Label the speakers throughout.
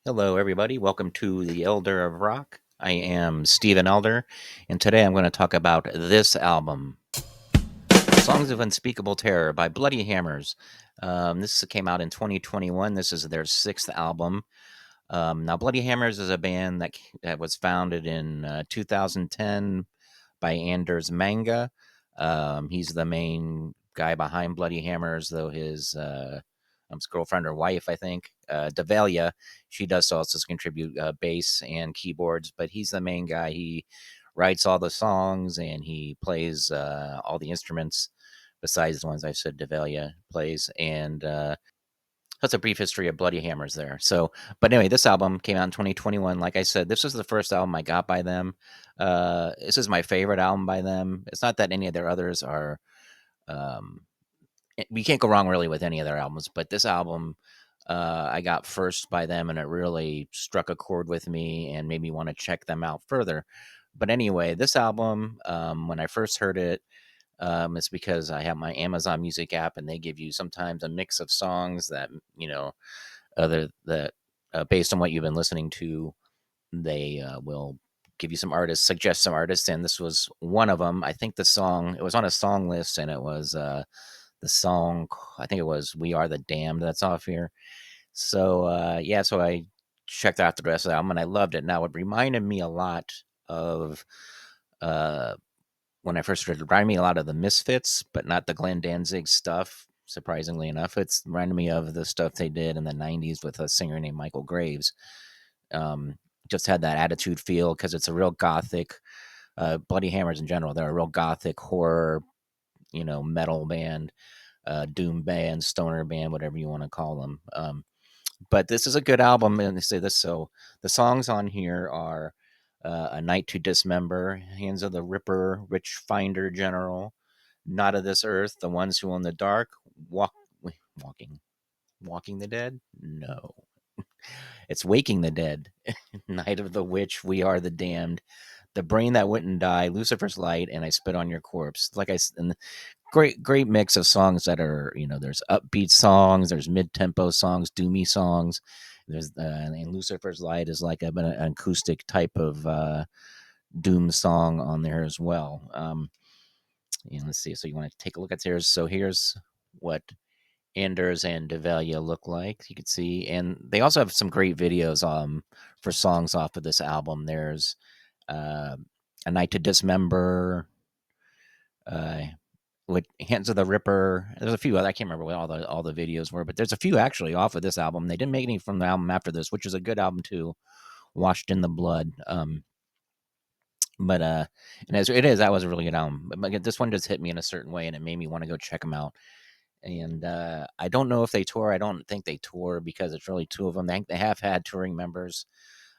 Speaker 1: Hello, everybody. Welcome to the Elder of Rock. I am Stephen Elder, and today I'm going to talk about this album, Songs of Unspeakable Terror by Bloody Hammers. This came out in 2021. This is their sixth album. Now, Bloody Hammers is a band that was founded in 2010 by Anders Manga. He's the main guy behind Bloody Hammers, though his girlfriend or wife, I think, Devalia, she does also contribute bass and keyboards, but he's the main guy. He writes all the songs and he plays all the instruments besides the ones I said Devalia plays. And that's a brief history of Bloody Hammers there. So, but anyway, this album came out in 2021. Like I said, this was the first album I got by them. This is my favorite album by them. It's not that any of their others are. Um, we can't go wrong really with any of their albums, but this album I got first by them, and it really struck a chord with me and made me want to check them out further. But anyway, this album, when I first heard it, it's because I have my Amazon Music app, and they give you sometimes a mix of songs that other that based on what you've been listening to, they will give you some artists, suggest some artists, and this was one of them. I think the song it was on a song list, and it was the song. I think it was "We Are the Damned" that's off here. So yeah, so I checked out the rest of the album, and I loved it. Now it reminded me a lot of uh, when I first heard it. Reminded me a lot of the Misfits, but not the Glenn Danzig stuff. Surprisingly enough, it's reminded me of the stuff they did in the '90s with a singer named Michael Graves. Um, just had that attitude feel because it's a real gothic. Bloody Hammers in general, they're a real gothic horror, metal band, doom band, stoner band, whatever you want to call them. But this is a good album, and they say this. So the songs on here are "A Night to Dismember," "Hands of the Ripper," "Witchfinder General," "Not of This Earth," "The Ones Who Own the Dark," "Walk," "Walking," "Walking the Dead." No, it's "Waking the Dead," "Night of the Witch," "We Are the Damned," "The Brain That Wouldn't Die," "Lucifer's Light," and "I Spit on Your Corpse." And great mix of songs that are, there's upbeat songs, there's mid-tempo songs, doomy songs. There's and Lucifer's Light is like an acoustic type of doom song on there as well. Let's see. So you want to take a look at theirs. So here's what Anders and Devalia look like. You can see, and they also have some great videos for songs off of this album. There's uh, "A Night to Dismember," uh, with "Hands of the Ripper." There's a few other. I can't remember what all the videos were, but there's a few actually off of this album. They didn't make any from the album after this, which is a good album too. "Washed in the Blood." But and as it is, that was a really good album. But this one just hit me in a certain way, and it made me want to go check them out. And I don't know if they tour. I don't think they tour because it's really two of them. They have had touring members.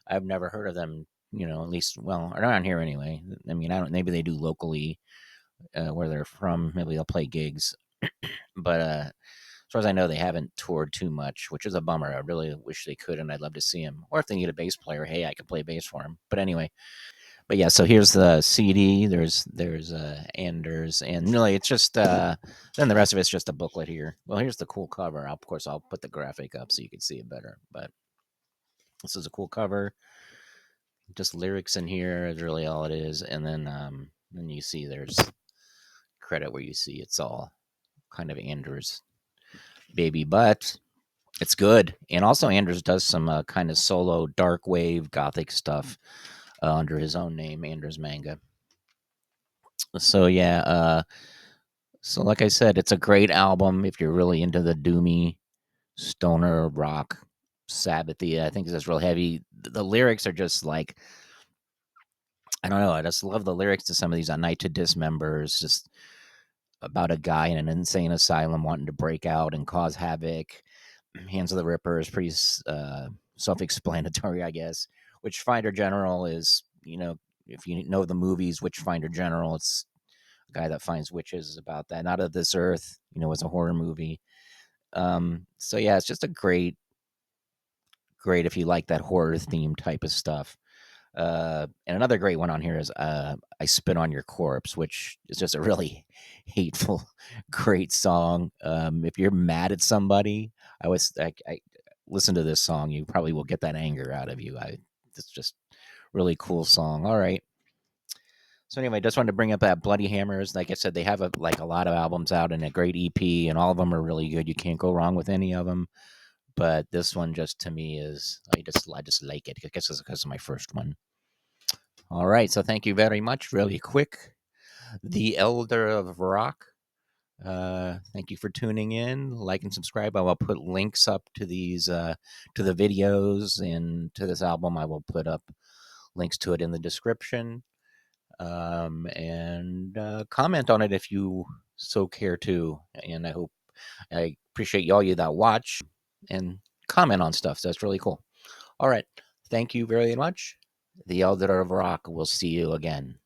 Speaker 1: I've never heard of them. At least around here anyway. I mean, I don't. Maybe they do locally where they're from. Maybe they'll play gigs. But as far as I know, they haven't toured too much, which is a bummer. I really wish they could, and I'd love to see them. Or if they need a bass player, hey, I could play bass for them. But anyway, but yeah, so here's the CD. There's Anders, and really, it's just then the rest of it's just a booklet here. Well, here's the cool cover. Of course, I'll put the graphic up so you can see it better. But this is a cool cover. Just lyrics in here is really all it is, and then you see there's credit where you see it's all kind of Anders' baby, but it's good. And also, Anders does some kind of solo dark wave gothic stuff under his own name, Anders Manga. So yeah, so like I said, it's a great album if you're really into the doomy stoner rock, Sabbathy. I think it's real heavy. The lyrics are just like I don't know. I just love the lyrics to some of these. "A Night to Dismember" is just about a guy in an insane asylum wanting to break out and cause havoc. "Hands of the Ripper" is pretty self-explanatory, I guess. "Witchfinder General" is, if you know the movies, "Witchfinder General," it's a guy that finds witches. Is about that. "Not of This Earth," was a horror movie. So yeah, it's just a great if you like that horror theme type of stuff. And another great one on here is "I Spit on Your Corpse," which is just a really hateful, great song. If you're mad at somebody, I was listen to this song, you probably will get that anger out of you. It's just really cool song. All right. So anyway, I just wanted to bring up that Bloody Hammers. Like I said, they have like a lot of albums out and a great EP, and all of them are really good. You can't go wrong with any of them. But this one, just to me, is I just like it. I guess it's because of my first one. All right, so thank you very much. Really quick, The Elder of Rock. Thank you for tuning in. Like and subscribe. I will put links up to these to the videos and to this album. I will put up links to it in the description. And comment on it if you so care to. And I appreciate all you that watch and comment on stuff. So that's really cool. All right. Thank you very much. The Elder of Rock will see you again.